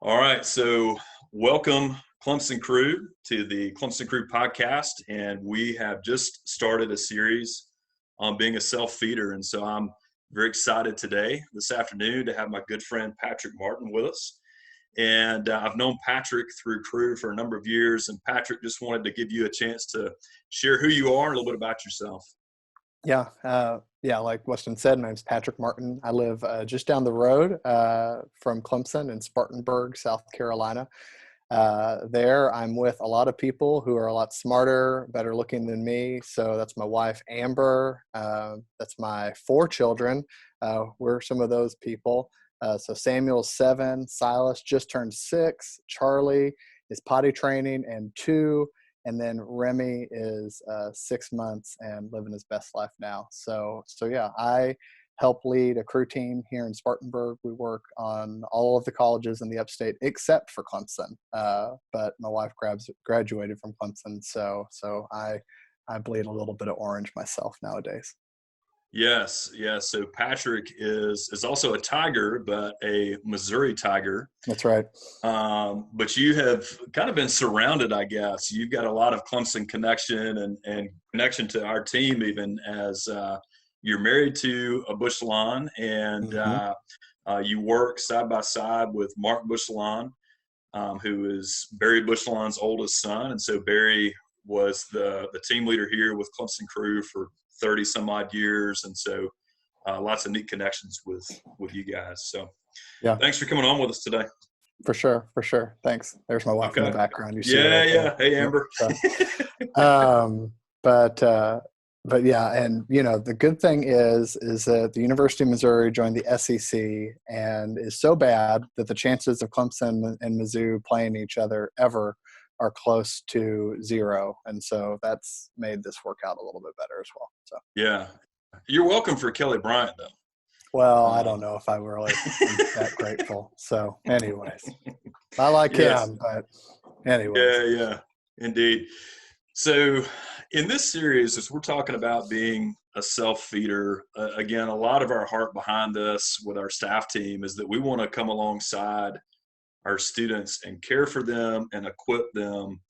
All right, so welcome Clemson Cru to the Clemson Cru podcast, and we have just started a series on being a self-feeder, and so I'm very excited today, this afternoon, to have my good friend Patrick Martin with us. And I've known Patrick through Cru for a number of years, and Patrick, just wanted to give you a chance to share who you are and a little bit about yourself. Yeah, like Weston said, my name's Patrick Martin. I live just down the road from Clemson in Spartanburg, South Carolina. There, I'm with a lot of people who are a lot smarter, better looking than me. So that's my wife, Amber. That's my 4 children. We're some of those people. So Samuel's 7, Silas just turned 6, Charlie is potty training and 2. And then Remy is 6 months and living his best life now. So yeah, I help lead a Cru team here in Spartanburg. We work on all of the colleges in the Upstate except for Clemson. But my wife graduated from Clemson, so I bleed a little bit of orange myself nowadays. Yes. So Patrick is also a Tiger, but a Missouri Tiger. That's right. But you have kind of been surrounded, I guess. You've got a lot of Clemson connection and connection to our team, even as you're married to a Bushland, and you work side by side with Mark Bushland, who is Barry Bushland's oldest son. And so Barry was the team leader here with Clemson Cru for 30 some odd years. And so lots of neat connections with you guys. So yeah, thanks for coming on with us today. For sure. Thanks. There's my wife in the background. You see yeah. Hey, Amber. But yeah, and the good thing is that the University of Missouri joined the SEC and is so bad that the chances of Clemson and Mizzou playing each other ever are close to 0. And so that's made this work out a little bit better as well. So yeah. You're welcome for Kelly Bryant, though. Well, I don't know if I really am that grateful. So anyways, I like him, but anyways. Yeah, indeed. So in this series, as we're talking about being a self-feeder, again, a lot of our heart behind this with our staff team is that we want to come alongside our students and care for them and equip them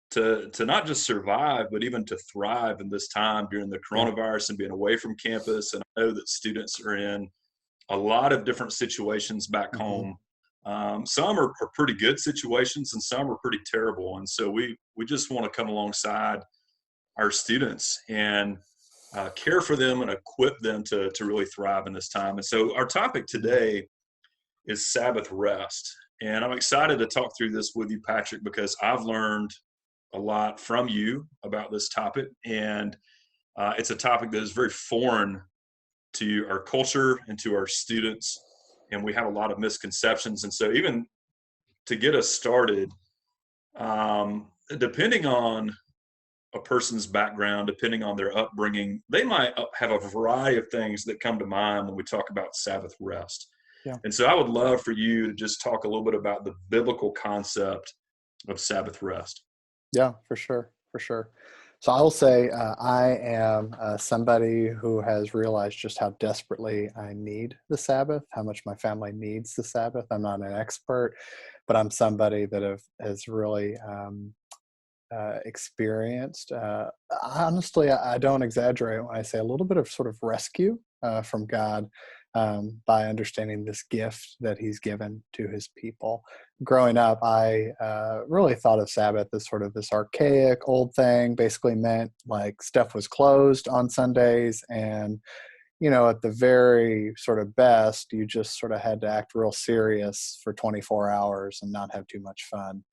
to not just survive, but even to thrive in this time during the coronavirus and being away from campus. And I know that students are in a lot of different situations back home. Some are pretty good situations and some are pretty terrible. And so we just want to come alongside our students and care for them and equip them to really thrive in this time. And so our topic today is Sabbath rest. And I'm excited to talk through this with you, Patrick, because I've learned a lot from you about this topic. And it's a topic that is very foreign to our culture and to our students. And we have a lot of misconceptions. And so even to get us started, depending on a person's background, depending on their upbringing, they might have a variety of things that come to mind when we talk about Sabbath rest. Yeah. And so I would love for you to just talk a little bit about the biblical concept of Sabbath rest. Yeah, for sure. So I will say I am somebody who has realized just how desperately I need the Sabbath, how much my family needs the Sabbath. I'm not an expert, but I'm somebody that has really experienced. Honestly, I don't exaggerate when I say a little bit of sort of rescue from God by understanding this gift that he's given to his people. Growing up, I really thought of Sabbath as sort of this archaic old thing, basically meant like stuff was closed on Sundays. And, at the very sort of best, you just sort of had to act real serious for 24 hours and not have too much fun,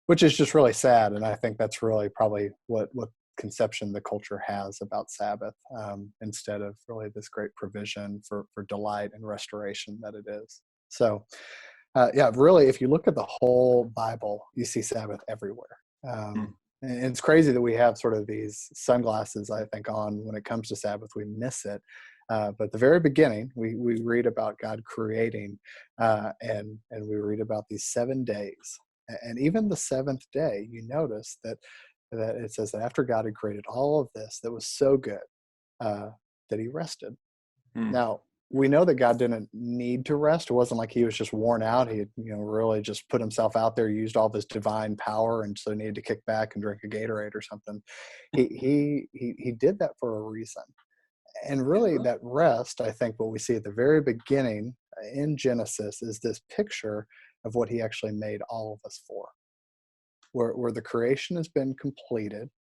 which is just really sad. And I think that's really probably what conception the culture has about Sabbath, instead of really this great provision for delight and restoration that it is. So really, if you look at the whole Bible, you see Sabbath everywhere. And it's crazy that we have sort of these sunglasses, I think, on when it comes to Sabbath. We miss it. But at the very beginning, we read about God creating, and we read about these 7 days. And even the 7th day, you notice that it says that after God had created all of this that was so good, that he rested. Now, we know that God didn't need to rest. It wasn't like he was just worn out. He had, really just put himself out there, used all this divine power, and so needed to kick back and drink a Gatorade or something. He did that for a reason. And really, that rest, I think, what we see at the very beginning in Genesis is this picture of what he actually made all of us for, where the creation has been completed,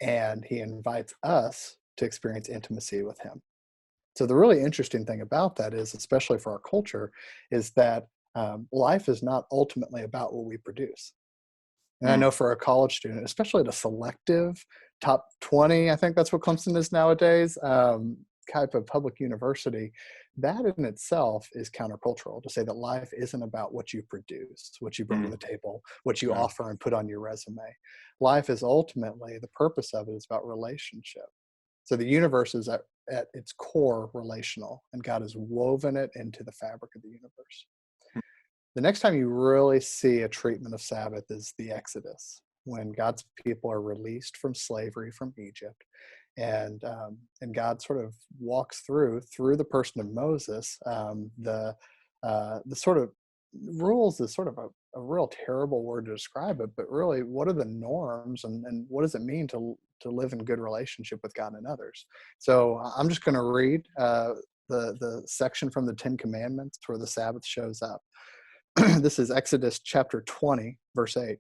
and he invites us to experience intimacy with him. So the really interesting thing about that is, especially for our culture, is that life is not ultimately about what we produce. And I Mm, know for a college student, especially at a selective top 20, I think that's what Clemson is nowadays, type of public university, that in itself is countercultural to say that life isn't about what you produce, what you bring to mm, the table, what you yeah. offer and put on your resume. Life is ultimately, the purpose of it is about relationship. So the universe is at its core relational, and God has woven it into the fabric of the universe. The next time you really see a treatment of Sabbath is the Exodus, when God's people are released from slavery from Egypt, and God sort of walks through the person of Moses, the sort of rules is sort of a real terrible word to describe it, but really, what are the norms, and what does it mean to live in good relationship with God and others? So I'm just going to read the section from the Ten Commandments where the Sabbath shows up. This is Exodus chapter 20, verse 8.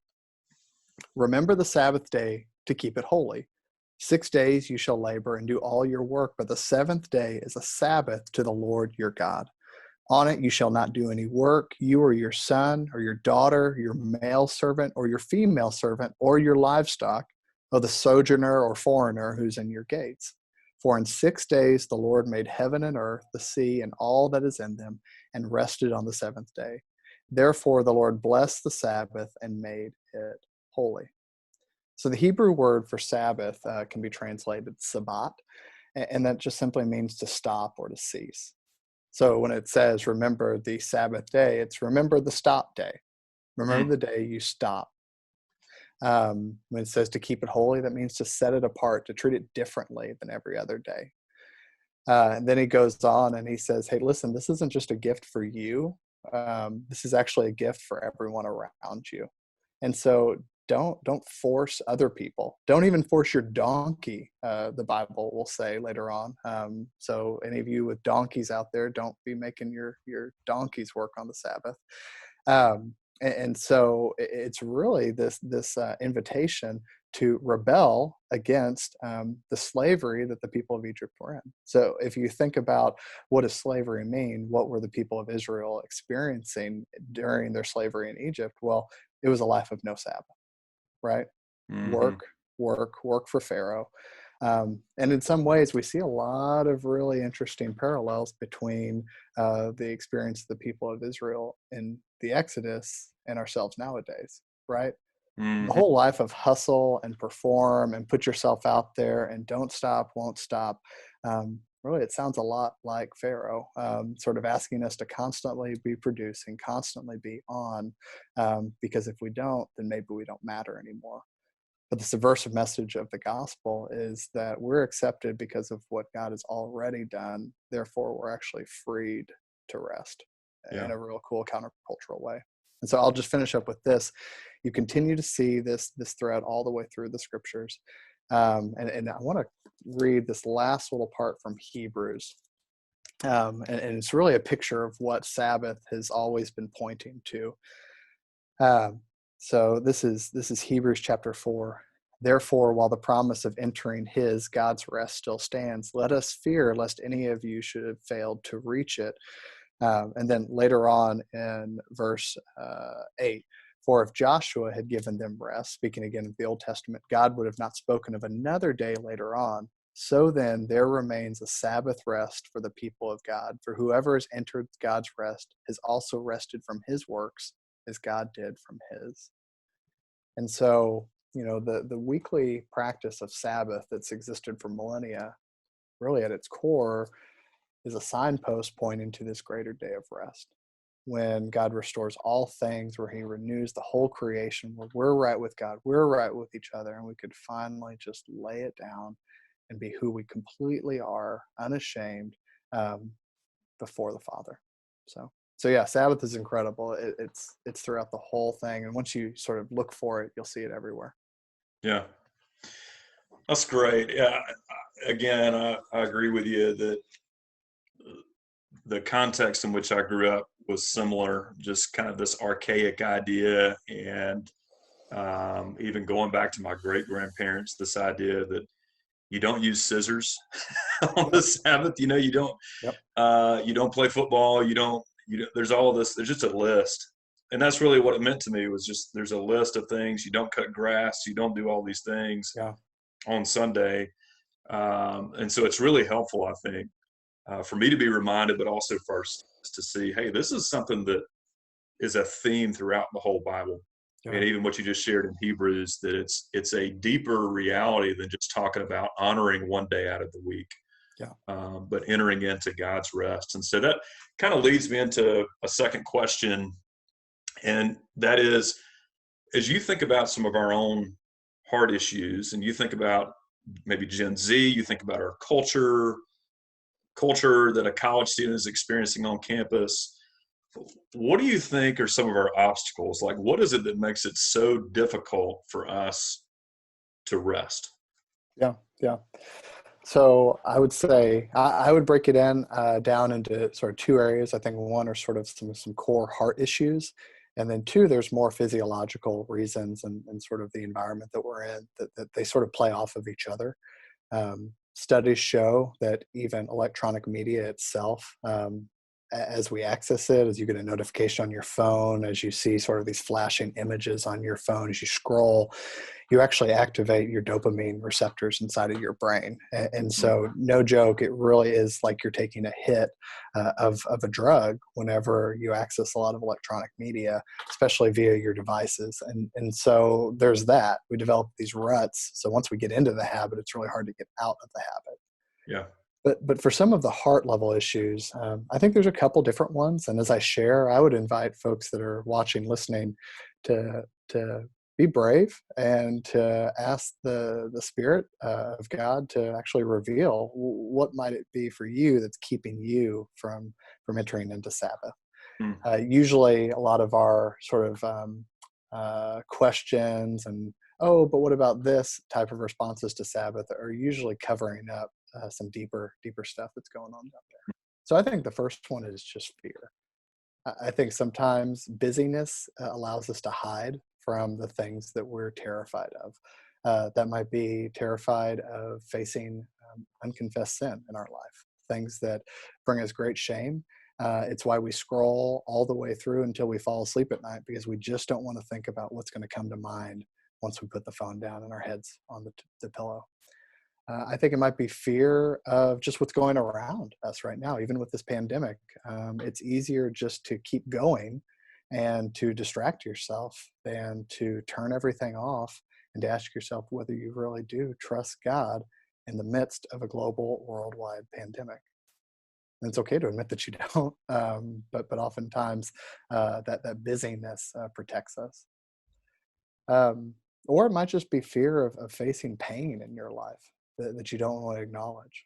Remember the Sabbath day to keep it holy. 6 days you shall labor and do all your work, but the seventh day is a Sabbath to the Lord your God. On it you shall not do any work, you or your son or your daughter, your male servant or your female servant, or your livestock, or the sojourner or foreigner who's in your gates. For in 6 days the Lord made heaven and earth, the sea, and all that is in them, and rested on the seventh day. Therefore the Lord blessed the Sabbath and made it holy. So the Hebrew word for Sabbath can be translated Sabbat, and that just simply means to stop or to cease. So when it says remember the Sabbath day, it's remember the stop day. Remember Mm, the day you stop. When it says to keep it holy, that means to set it apart, to treat it differently than every other day. And then he goes on and he says, hey, listen, this isn't just a gift for you. This is actually a gift for everyone around you. And so don't force other people. Don't even force your donkey, the Bible will say later on. So any of you with donkeys out there, don't be making your donkeys work on the Sabbath. And so it's really this invitation to rebel against the slavery that the people of Egypt were in. So if you think about what does slavery mean, what were the people of Israel experiencing during their slavery in Egypt? Well, it was a life of no Sabbath, right? mhm. Work, work for Pharaoh. And in some ways, we see a lot of really interesting parallels between the experience of the people of Israel in the Exodus and ourselves nowadays, right? The Mhm. whole life of hustle and perform and put yourself out there and don't stop, won't stop. Really, it sounds a lot like Pharaoh, sort of asking us to constantly be producing, constantly be on, because if we don't, then maybe we don't matter anymore. But the subversive message of the gospel is that we're accepted because of what God has already done. Therefore, we're actually freed to rest in Yeah. a real cool countercultural way. And so I'll just finish up with this. You continue to see this thread all the way through the scriptures. And I want to read this last little part from Hebrews. And it's really a picture of what Sabbath has always been pointing to. Um, so this is Hebrews chapter 4. Therefore, while the promise of entering God's rest still stands, let us fear lest any of you should have failed to reach it. And then later on in verse 8, for if Joshua had given them rest, speaking again of the Old Testament, God would have not spoken of another day later on. So then there remains a Sabbath rest for the people of God. For whoever has entered God's rest has also rested from his works as God did from his. And so, the weekly practice of Sabbath that's existed for millennia, really at its core, is a signpost pointing to this greater day of rest, when God restores all things, where he renews the whole creation, where we're right with God, we're right with each other, and we could finally just lay it down and be who we completely are, unashamed, um, before the Father. So yeah, Sabbath is incredible. It's throughout the whole thing, and once you sort of look for it, you'll see it everywhere. Yeah, that's great. Yeah, again, I agree with you that the context in which I grew up was similar, just kind of this archaic idea. And even going back to my great grandparents, this idea that you don't use scissors on the Yep. Sabbath. Yep. You don't play football. There's all this. There's just a list, and that's really what it meant to me. Was just there's a list of things. You don't cut grass. You don't do all these things Yeah. on Sunday, and so it's really helpful, I think, for me to be reminded, but also first to see, hey, this is something that is a theme throughout the whole Bible. Yeah. And even what you just shared in Hebrews, that it's a deeper reality than just talking about honoring one day out of the week, Yeah. but entering into God's rest. And so that kind of leads me into a second question, and that is, as you think about some of our own heart issues, and you think about maybe Gen Z, you think about our culture that a college student is experiencing on campus. What do you think are some of our obstacles? Like, what is it that makes it so difficult for us to rest? Yeah. Yeah. So I would say I would break it in down into sort of two areas. I think one are sort of some core heart issues, and then two, there's more physiological reasons and sort of the environment that we're in that they sort of play off of each other. Studies show that even electronic media itself, as we access it, as you get a notification on your phone, as you see sort of these flashing images on your phone, as you scroll, you actually activate your dopamine receptors inside of your brain. And so, no joke, it really is like you're taking a hit of a drug whenever you access a lot of electronic media, especially via your devices. And so there's that. We develop these ruts. So once we get into the habit, it's really hard to get out of the habit. Yeah. But for some of the heart level issues, I think there's a couple different ones. And as I share, I would invite folks that are watching, listening, to be brave and to ask the Spirit of God to actually reveal what might it be for you that's keeping you from entering into Sabbath. Mm. Usually, a lot of our sort of questions and but what about this type of responses to Sabbath are usually covering up some deeper stuff that's going on down there. So I think the first one is just fear. I think sometimes busyness allows us to hide from the things that we're terrified of. That might be terrified of facing unconfessed sin in our life, things that bring us great shame. It's why we scroll all the way through until we fall asleep at night, because we just don't want to think about what's going to come to mind once we put the phone down and our heads on the pillow. I think it might be fear of just what's going around us right now, even with this pandemic. It's easier just to keep going and to distract yourself than to turn everything off and to ask yourself whether you really do trust God in the midst of a global, worldwide pandemic. And it's okay to admit that you don't, but oftentimes that busyness protects us. Um, or it might just be fear of facing pain in your life that you don't want to acknowledge.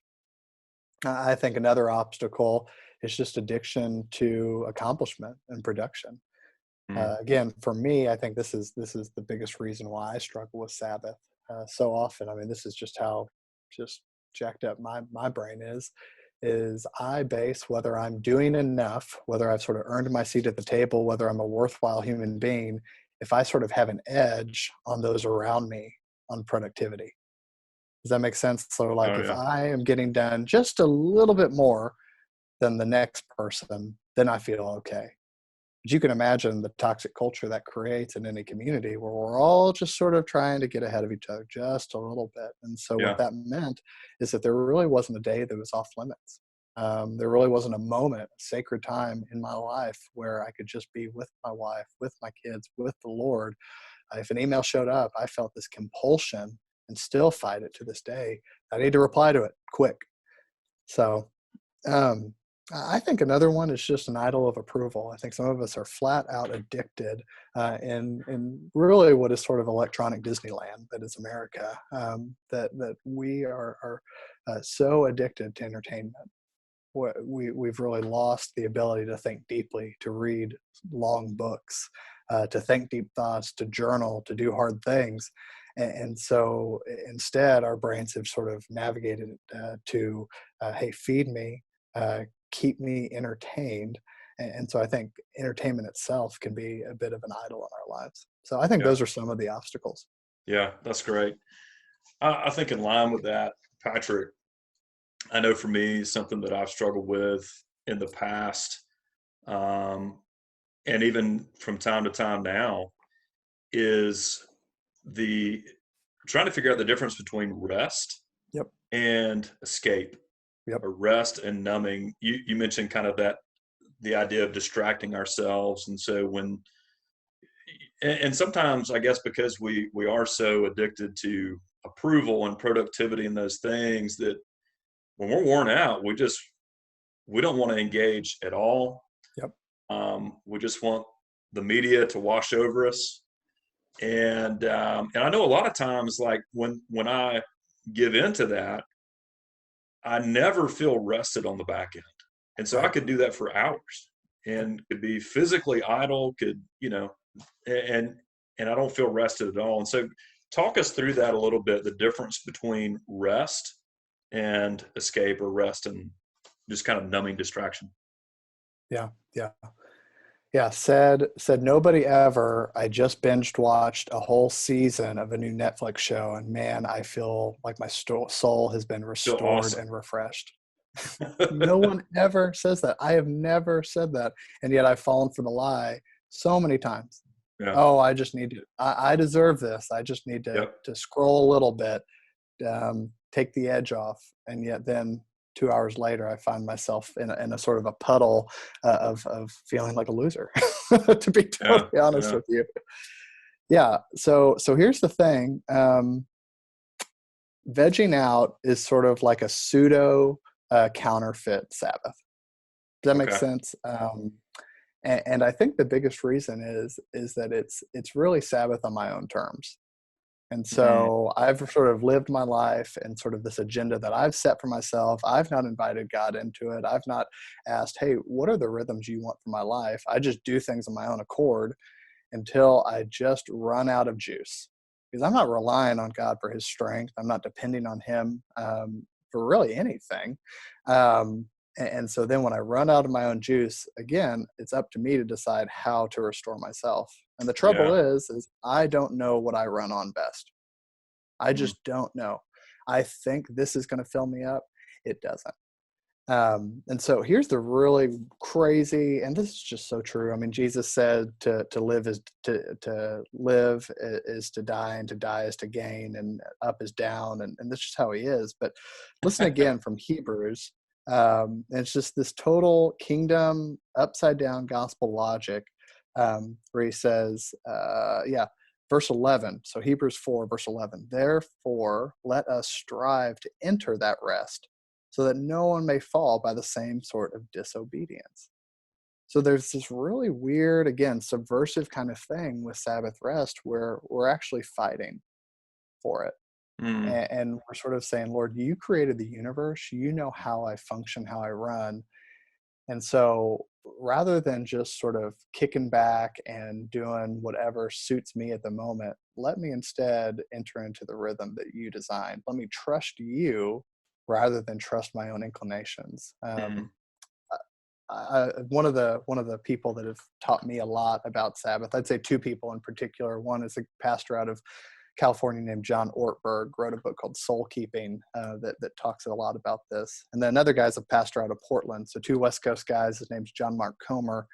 I think another obstacle is just addiction to accomplishment and production. Mm. Again, for me, I think this is the biggest reason why I struggle with Sabbath so often. I mean, this is just how just jacked up my brain is I base whether I'm doing enough, whether I've sort of earned my seat at the table, whether I'm a worthwhile human being, if I sort of have an edge on those around me on productivity. Does that make sense? So like Oh if yeah. I am getting done just a little bit more than the next person, then I feel okay. But you can imagine the toxic culture that creates in any community where we're all just sort of trying to get ahead of each other just a little bit. And so what Yeah. that meant is that there really wasn't a day that was off limits. There really wasn't a moment, a sacred time in my life where I could just be with my wife, with my kids, with the Lord. If an email showed up, I felt this compulsion and still fight it to this day. I need to reply to it quick. So um, I think another one is just an idol of approval. I think some of us are flat out addicted in really what is sort of electronic Disneyland that is America. That we are so addicted to entertainment we've really lost the ability to think deeply, to read long books, to think deep thoughts, to journal, to do hard things. And so instead, our brains have sort of navigated to, hey, feed me, keep me entertained. And so I think entertainment itself can be a bit of an idol in our lives. So I think Yeah. those are some of the obstacles. Yeah, that's great. I think in line with that, Patrick, I know for me, something that I've struggled with in the past, um, and even from time to time now, is the trying to figure out the difference between rest Yep. and escape, Yep. or rest and numbing. You mentioned kind of that, the idea of distracting ourselves, and so when and sometimes I guess because we are so addicted to approval and productivity and those things, that when we're worn out, we don't want to engage at all. Yep. We just want the media to wash over us. And I know a lot of times, like when I give into that, I never feel rested on the back end, and so I Right. could do that for hours Yep. and could be physically idle, could and and I don't feel rested at all. And so, talk us through that a little bit, the difference between rest and escape, or rest and just kind of numbing distraction. Yeah. Yeah. Yeah, said nobody ever. I just binged watched a whole season of a new Netflix show, and man, I feel like my soul has been Feel restored awesome. and refreshed. No one ever says that. I have never said that, and yet I've fallen for the lie so many times. Yeah. Oh, I just need to. I deserve this. I just need Yep. to scroll a little bit, take the edge off, and yet then 2 hours later, I find myself in a sort of a puddle of feeling like a loser. To be Yeah. totally honest Yeah. with you, yeah. So here's the thing: vegging out is sort of like a pseudo counterfeit Sabbath. Does that make Okay. sense? And I think the biggest reason is that it's really Sabbath on my own terms. And Mm, so I've sort of lived my life and sort of this agenda that I've set for myself. I've not invited God into it. I've not asked, hey, what are the rhythms you want for my life? I just do things on my own accord until I just run out of juice. Because I'm not relying on God for his strength. I'm not depending on him for really anything. And so then when I run out of my own juice, again, it's up to me to decide how to restore myself. And the trouble yeah. is I don't know what I run on best. I Mm, just don't know. I think this is going to fill me up. It doesn't. And so here's the really crazy, and this is just so true. I mean, Jesus said to live is to live is to die, and to die is to gain, and up is down, and that's just how he is. But listen again from Hebrews. And it's just this total kingdom upside down gospel logic, where he says, yeah, verse 11. So Hebrews 4, verse 11. Therefore, let us strive to enter that rest, so that no one may fall by the same sort of disobedience. So there's this really weird, again, subversive kind of thing with Sabbath rest where we're actually fighting for it. mm, And we're sort of saying, Lord, you created the universe. You know how I function, how I run. And so rather than just sort of kicking back and doing whatever suits me at the moment, let me instead enter into the rhythm that you designed. Let me trust you rather than trust my own inclinations. mm. One of the people that have taught me a lot about Sabbath, I'd say two people in particular. One is a pastor out of California named John Ortberg, wrote a book called Soul Keeping that talks a lot about this. And then another guy's a pastor out of Portland. So two West Coast guys. His name's John Mark Comer.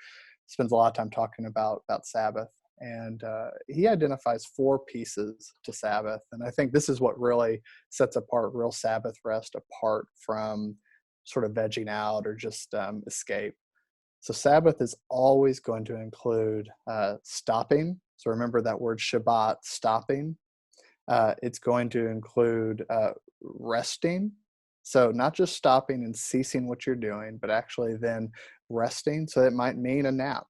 Spends a lot of time talking about Sabbath. And he identifies 4 pieces to Sabbath. And I think this is what really sets apart real Sabbath rest apart from sort of vegging out or just escape. So Sabbath is always going to include stopping. So remember that word Shabbat, stopping. It's going to include resting. So not just stopping and ceasing what you're doing, but actually then resting. So it might mean a nap.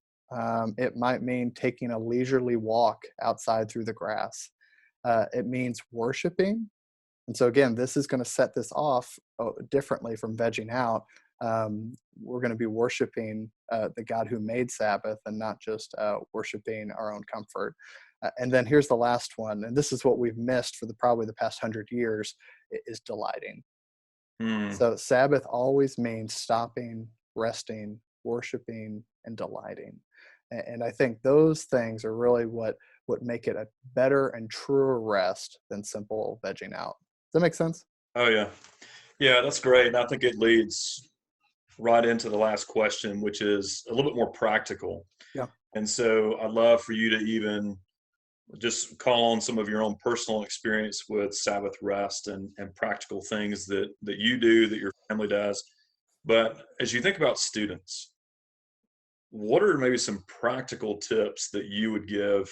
It might mean taking a leisurely walk outside through the grass. It means worshiping. And so again, this is going to set this off differently from vegging out. we're going to be worshiping the God who made Sabbath and not just worshiping our own comfort. And then here's the last one, and this is what we've missed for probably the past 100 years, is delighting. Mm. So Sabbath always means stopping, resting, worshiping, and delighting. And I think those things are really what make it a better and truer rest than simple vegging out. Does that make sense? Oh yeah. Yeah, that's great. And I think it leads right into the last question, which is a little bit more practical. Yeah. And so I'd love for you to even just call on some of your own personal experience with Sabbath rest and practical things that you do, that your family does. But as you think about students, what are maybe some practical tips that you would give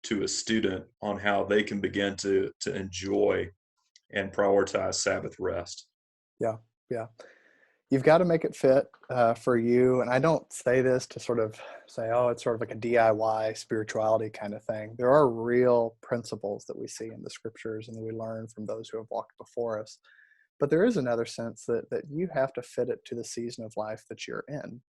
to a student on how they can begin to enjoy and prioritize Sabbath rest? Yeah. Yeah. You've got to make it fit for you. And I don't say this to sort of say, oh, it's sort of like a DIY spirituality kind of thing. There are real principles that we see in the scriptures and that we learn from those who have walked before us. But there is another sense that you have to fit it to the season of life that you're in.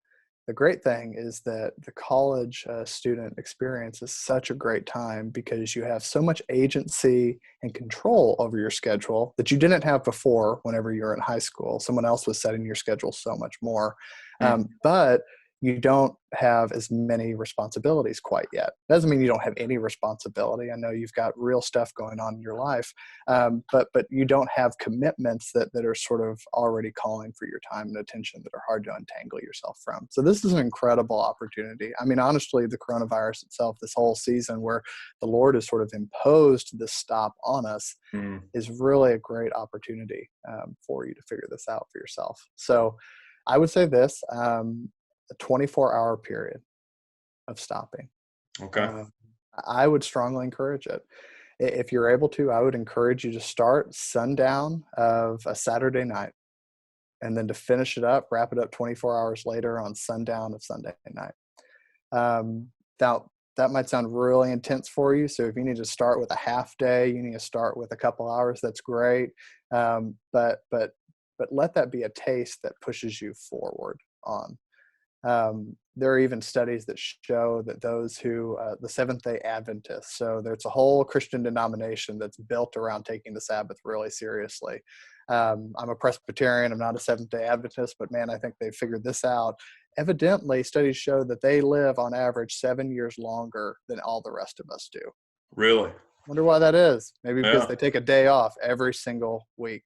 The great thing is that the college student experience is such a great time because you have so much agency and control over your schedule that you didn't have before whenever you were in high school. Someone else was setting your schedule so much more. But you don't have as many responsibilities quite yet. Doesn't mean you don't have any responsibility. I know you've got real stuff going on in your life, but you don't have commitments that are sort of already calling for your time and attention that are hard to untangle yourself from. So this is an incredible opportunity. I mean, honestly, the coronavirus itself, this whole season where the Lord has sort of imposed this stop on us, is really a great opportunity for you to figure this out for yourself. So I would say this, a 24-hour period of stopping. Okay. I would strongly encourage it. If you're able to, I would encourage you to start sundown of a Saturday night and then to finish it up, wrap it up 24 hours later on sundown of Sunday night. Now, that might sound really intense for you. So if you need to start with a half day, you need to start with a couple hours, that's great. But let that be a taste that pushes you forward on. There are even studies that show that those who, the Seventh-day Adventists, so there's a whole Christian denomination that's built around taking the Sabbath really seriously. I'm a Presbyterian, I'm not a Seventh-day Adventist, but man, I think they've figured this out. Evidently, studies show that they live on average 7 years longer than all the rest of us do. Really? Wonder why that is. Maybe because Yeah. they take a day off every single week.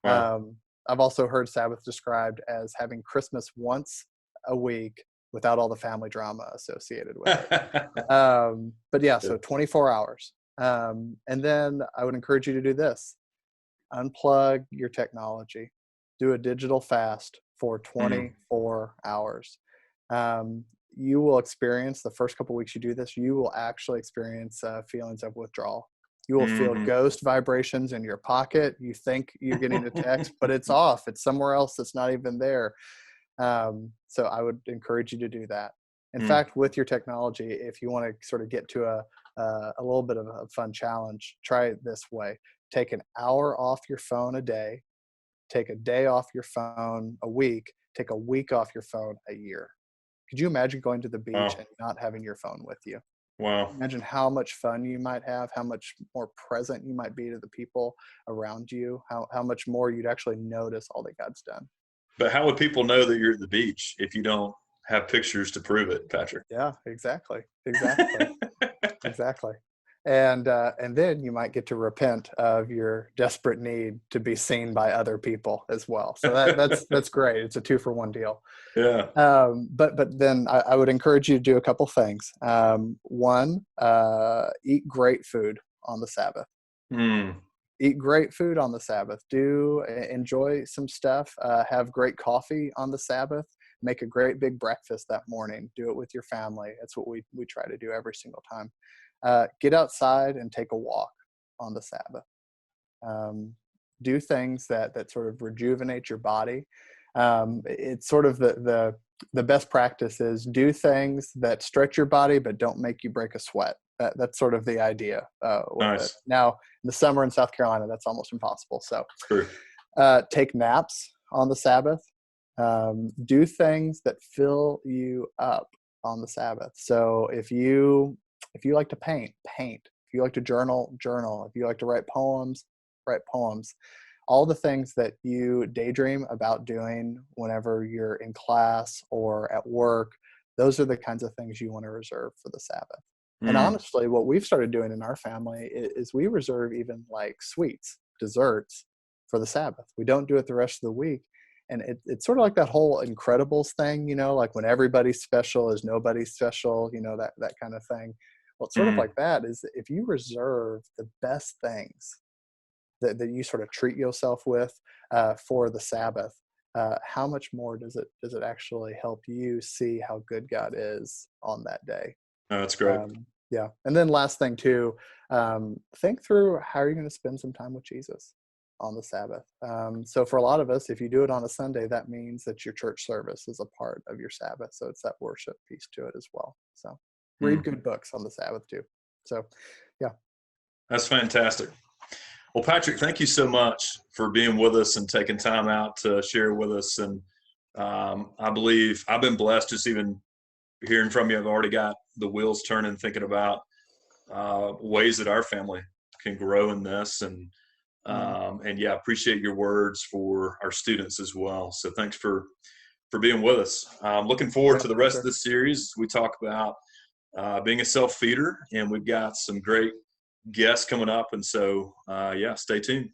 Wow. I've also heard Sabbath described as having Christmas once a week without all the family drama associated with it. But yeah, so 24 hours. And then I would encourage you to do this. Unplug your technology. Do a digital fast for 24 hours. You will experience, the first couple of weeks you do this, you will actually experience feelings of withdrawal. You will feel ghost vibrations in your pocket. You think you're getting a text, but it's off. It's somewhere else that's not even there. So I would encourage you to do that. In fact, with your technology, if you want to sort of get to a little bit of a fun challenge, try it this way. Take an hour off your phone a day, take a day off your phone a week, take a week off your phone a year. Could you imagine going to the beach and not having your phone with you? Wow. Imagine how much fun you might have, how much more present you might be to the people around you, how much more you'd actually notice all that God's done. But how would people know that you're at the beach if you don't have pictures to prove it, Patrick? Yeah, exactly. Exactly. And then you might get to repent of your desperate need to be seen by other people as well. So that's great. It's a 2-for-1 deal. Yeah. But then I would encourage you to do a couple things. One, eat great food on the Sabbath. Eat great food on the Sabbath. Do enjoy some stuff. Have great coffee on the Sabbath. Make a great big breakfast that morning. Do it with your family. That's what we try to do every single time. Get outside and take a walk on the Sabbath. Do things that sort of rejuvenate your body. It's sort of the best practice is do things that stretch your body but don't make you break a sweat. That's sort of the idea with it. Now, in the summer in South Carolina, that's almost impossible. So True. Take naps on the Sabbath. Do things that fill you up on the Sabbath. So if you like to paint, paint. If you like to journal, journal. If you like to write poems, write poems. All the things that you daydream about doing whenever you're in class or at work, those are the kinds of things you want to reserve for the Sabbath. And Mm, honestly, what we've started doing in our family is we reserve even like sweets, desserts for the Sabbath. We don't do it the rest of the week. And it's sort of like that whole Incredibles thing, like when everybody's special is nobody's special, that kind of thing. Well, it's sort of like mm. that is if you reserve the best things that you sort of treat yourself with for the Sabbath, how much more does it actually help you see how good God is on that day? Oh, that's great. Yeah. And then last thing too, think through how you're going to spend some time with Jesus on the Sabbath. So for a lot of us, if you do it on a Sunday, that means that your church service is a part of your Sabbath. So it's that worship piece to it as well. So read Mm. good books on the Sabbath too. So yeah. That's fantastic. Well, Patrick, thank you so much for being with us and taking time out to share with us. And I believe I've been blessed just even hearing from you. I've already got the wheels turning, thinking about ways that our family can grow in this. And yeah, appreciate your words for our students as well. So thanks for being with us. Looking forward Yeah, to the for rest of sure. this series. We talk about being a self-feeder, and we've got some great guests coming up. And so, yeah, stay tuned.